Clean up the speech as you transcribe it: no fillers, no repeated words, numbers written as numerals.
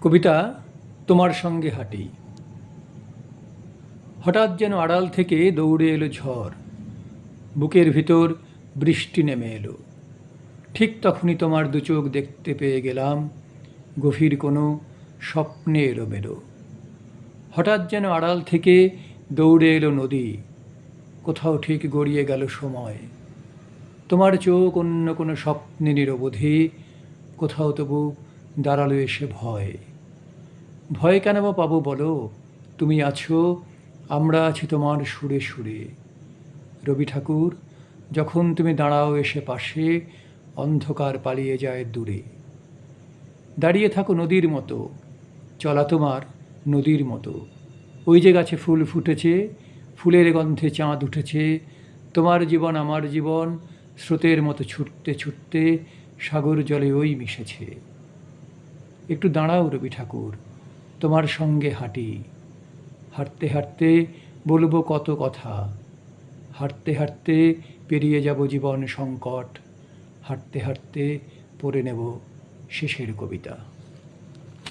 কবিতা তোমার সঙ্গে হাঁটি। হঠাৎ যেন আড়াল থেকে দৌড়ে এলো ঝড়, বুকের ভিতর বৃষ্টি নেমে এলো। ঠিক তখনই তোমার দু চোখ দেখতে পেয়ে গেলাম, গভীর কোনো স্বপ্নে এলোমেলো। হঠাৎ যেন আড়াল থেকে দৌড়ে এলো নদী, কোথাও ঠিক গড়িয়ে গেল সময়। তোমার চোখ অন্য কোনো স্বপ্নে নিরবধি, কোথাও তবু দাঁড়ালো এসে ভয়। ভয় কেন বা পাবো বলো, তুমি আছো, আমরা আছি তোমার সুরে সুরে। রবি ঠাকুর, যখন তুমি দাঁড়াও এসে পাশে, অন্ধকার পালিয়ে যায় দূরে। দাঁড়িয়ে থাকো নদীর মতো, চলা তোমার নদীর মতো। ওই যে গাছে ফুল ফুটেছে, ফুলের গন্ধে চাঁদ উঠেছে। তোমার জীবন আমার জীবন, স্রোতের মতো ছুটতে ছুটতে সাগর জলে ওই মিশেছে। একটু দাঁড়াও রবি ঠাকুর, তোমার সঙ্গে হাঁটি। হাঁটতে হাঁটতে বলবো কত কথা, হাঁটতে হাঁটতে পেরিয়ে যাব জীবন সংকট, হাঁটতে হাঁটতে পড়ে নেব শেষের কবিতা।